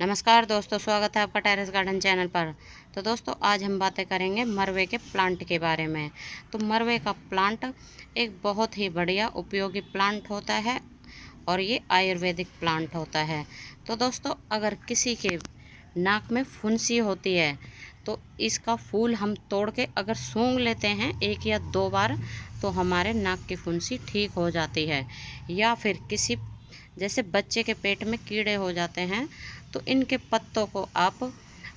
नमस्कार दोस्तों, स्वागत है आपका टेरेस गार्डन चैनल पर। तो दोस्तों, आज हम बातें करेंगे मरवे के प्लांट के बारे में। तो मरवे का प्लांट एक बहुत ही बढ़िया उपयोगी प्लांट होता है और ये आयुर्वेदिक प्लांट होता है। तो दोस्तों, अगर किसी के नाक में फुंसी होती है तो इसका फूल हम तोड़ के अगर सूंघ लेते हैं 1 या 2 बार, तो हमारे नाक की फुंसी ठीक हो जाती है। या फिर किसी जैसे बच्चे के पेट में कीड़े हो जाते हैं, तो इनके पत्तों को आप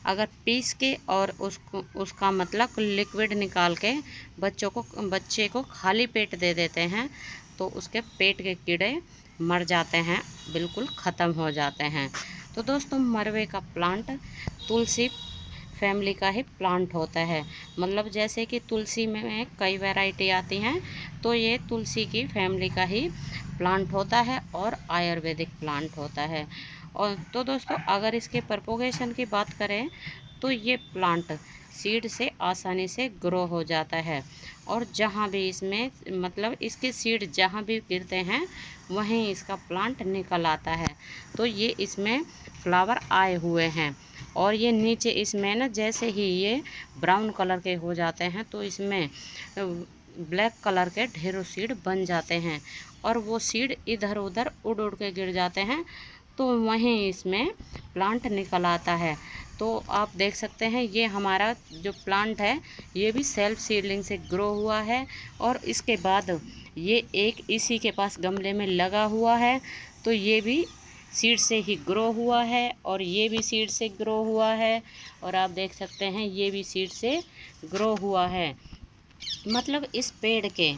अगर पीस के और उसका मतलब लिक्विड निकाल के बच्चे को खाली पेट दे देते हैं, तो उसके पेट के कीड़े मर जाते हैं, बिल्कुल ख़त्म हो जाते हैं। तो दोस्तों, मरवे का प्लांट तुलसी फैमिली का ही प्लांट होता है। मतलब जैसे कि तुलसी में कई वैरायटी आती हैं, तो ये तुलसी की फैमिली का ही प्लांट होता है और आयुर्वेदिक प्लांट होता है। और तो दोस्तों, अगर इसके प्रोपोगेशन की बात करें तो ये प्लांट सीड से आसानी से ग्रो हो जाता है और जहाँ भी इसमें मतलब इसके सीड जहाँ भी गिरते हैं वहीं इसका प्लांट निकल आता है। तो ये इसमें फ्लावर आए हुए हैं और ये नीचे इसमें ना जैसे ही ये ब्राउन कलर के हो जाते हैं तो इसमें ब्लैक कलर के ढेरों सीड बन जाते हैं और वो सीड इधर उधर उड़ उड़ के गिर जाते हैं, तो वहीं इसमें प्लांट निकल आता है। तो आप देख सकते हैं ये हमारा जो प्लांट है ये भी सेल्फ सीडलिंग से ग्रो हुआ है और इसके बाद ये एक इसी के पास गमले में लगा हुआ है, तो ये भी सीड से ही ग्रो हुआ है और ये भी सीड से ग्रो हुआ है और आप देख सकते हैं ये भी सीड से ग्रो हुआ है। मतलब इस पेड़ के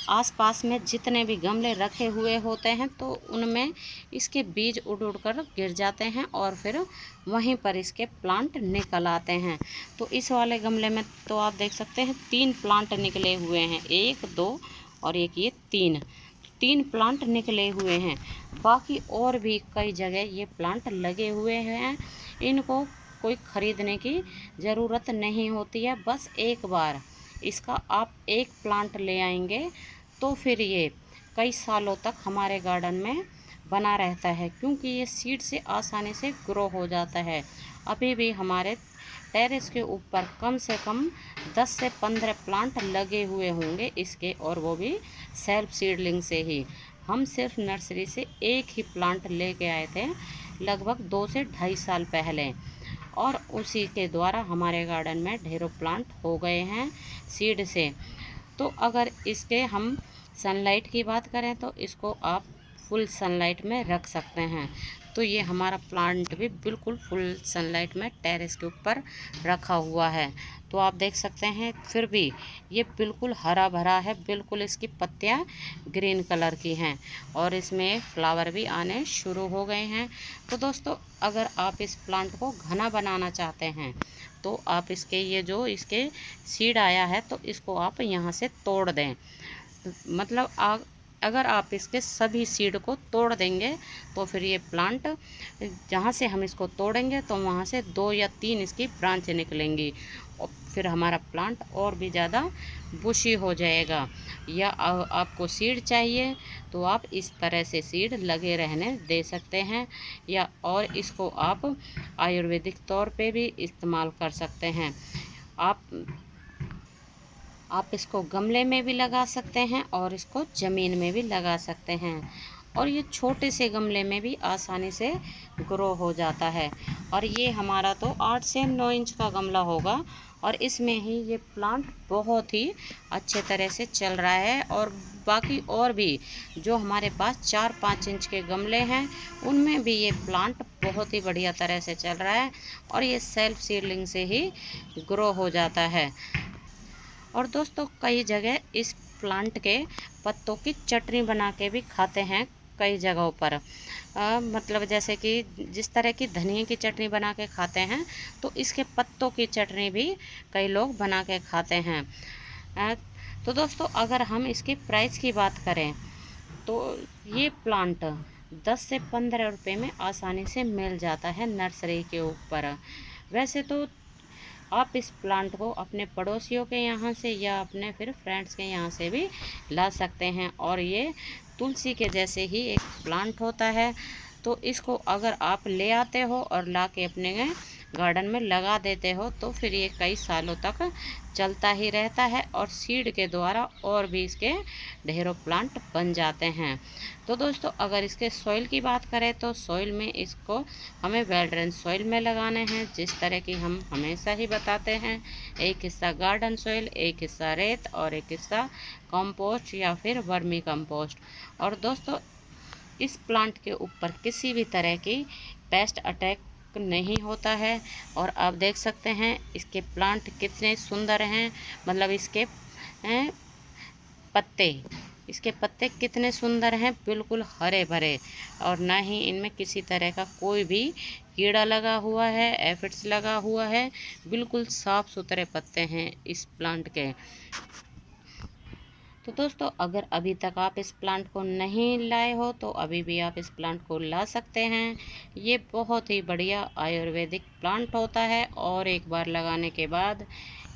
आसपास में जितने भी गमले रखे हुए होते हैं तो उनमें इसके बीज उड़ उड़ कर गिर जाते हैं और फिर वहीं पर इसके प्लांट निकल आते हैं। तो इस वाले गमले में तो आप देख सकते हैं 3 प्लांट निकले हुए हैं, 1 2 और एक ये 3 प्लांट निकले हुए हैं। बाकी और भी कई जगह ये प्लांट लगे हुए हैं। इनको कोई ख़रीदने की ज़रूरत नहीं होती है, बस एक बार इसका आप एक प्लांट ले आएंगे तो फिर ये कई सालों तक हमारे गार्डन में बना रहता है, क्योंकि ये सीड से आसानी से ग्रो हो जाता है। अभी भी हमारे टेरेस के ऊपर कम से कम 10 से 15 प्लांट लगे हुए होंगे इसके, और वो भी सेल्फ सीडलिंग से ही। हम सिर्फ नर्सरी से एक ही प्लांट लेके आए थे लगभग 2 से 2.5 साल पहले, और उसी के द्वारा हमारे गार्डन में ढेरों प्लांट हो गए हैं सीड से। तो अगर इसके हम सनलाइट की बात करें तो इसको आप फुल सनलाइट में रख सकते हैं। तो ये हमारा प्लांट भी बिल्कुल फुल सनलाइट में टेरेस के ऊपर रखा हुआ है। तो आप देख सकते हैं फिर भी ये बिल्कुल हरा भरा है, बिल्कुल इसकी पत्तियां ग्रीन कलर की हैं और इसमें फ्लावर भी आने शुरू हो गए हैं। तो दोस्तों, अगर आप इस प्लांट को घना बनाना चाहते हैं तो आप इसके ये जो इसके सीड आया है तो इसको आप यहाँ से तोड़ दें। मतलब अगर आप इसके सभी सीड को तोड़ देंगे तो फिर ये प्लांट जहाँ से हम इसको तोड़ेंगे तो वहाँ से 2 या 3 इसकी ब्रांच निकलेंगी और फिर हमारा प्लांट और भी ज़्यादा बुशी हो जाएगा। या आपको सीड चाहिए तो आप इस तरह से सीड लगे रहने दे सकते हैं, या और इसको आप आयुर्वेदिक तौर पे भी इस्तेमाल कर सकते हैं। आप इसको गमले में भी लगा सकते हैं और इसको ज़मीन में भी लगा सकते हैं, और ये छोटे से गमले में भी आसानी से ग्रो हो जाता है। और ये हमारा तो 8 से 9 इंच का गमला होगा और इसमें ही ये प्लांट बहुत ही अच्छे तरह से चल रहा है। और बाकी और भी जो हमारे पास 4-5 इंच के गमले हैं उनमें भी ये प्लांट बहुत ही बढ़िया तरह से चल रहा है और ये सेल्फ सीडलिंग से ही ग्रो हो जाता है। और दोस्तों, कई जगह इस प्लांट के पत्तों की चटनी बना के भी खाते हैं कई जगहों पर। मतलब जैसे कि जिस तरह की धनिया की चटनी बना के खाते हैं तो इसके पत्तों की चटनी भी कई लोग बना के खाते हैं। अ, तो दोस्तों, अगर हम इसकी प्राइस की बात करें तो ये प्लांट 10 से 15 रुपये में आसानी से मिल जाता है नर्सरी के ऊपर। वैसे तो आप इस प्लांट को अपने पड़ोसियों के यहाँ से या अपने फिर फ्रेंड्स के यहाँ से भी ला सकते हैं, और ये तुलसी के जैसे ही एक प्लांट होता है। तो इसको अगर आप ले आते हो और ला के अपने गार्डन में लगा देते हो तो फिर ये कई सालों तक चलता ही रहता है और सीड के द्वारा और भी इसके ढेरों प्लांट बन जाते हैं। तो दोस्तों अगर इसके सॉइल की बात करें तो सॉइल में इसको हमें वेल ड्रेन सॉइल में लगाने हैं, जिस तरह की हम हमेशा ही बताते हैं। एक हिस्सा गार्डन सॉइल, एक हिस्सा रेत और एक हिस्सा कंपोस्ट या फिर वर्मी कंपोस्ट। और दोस्तों इस प्लांट के ऊपर किसी भी तरह की पेस्ट अटैक नहीं होता है। और आप देख सकते हैं इसके प्लांट कितने सुंदर हैं, मतलब पत्ते इसके पत्ते कितने सुंदर हैं, बिल्कुल हरे भरे, और ना ही इनमें किसी तरह का कोई भी कीड़ा लगा हुआ है, एफिड्स लगा हुआ है। बिल्कुल साफ सुथरे पत्ते हैं इस प्लांट के। तो दोस्तों अगर अभी तक आप इस प्लांट को नहीं लाए हो तो अभी भी आप इस प्लांट को ला सकते हैं। ये बहुत ही बढ़िया आयुर्वेदिक प्लांट होता है और एक बार लगाने के बाद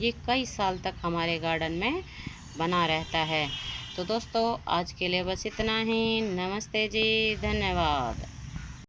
ये कई साल तक हमारे गार्डन में बना रहता है। तो दोस्तों आज के लिए बस इतना ही। नमस्ते जी, धन्यवाद।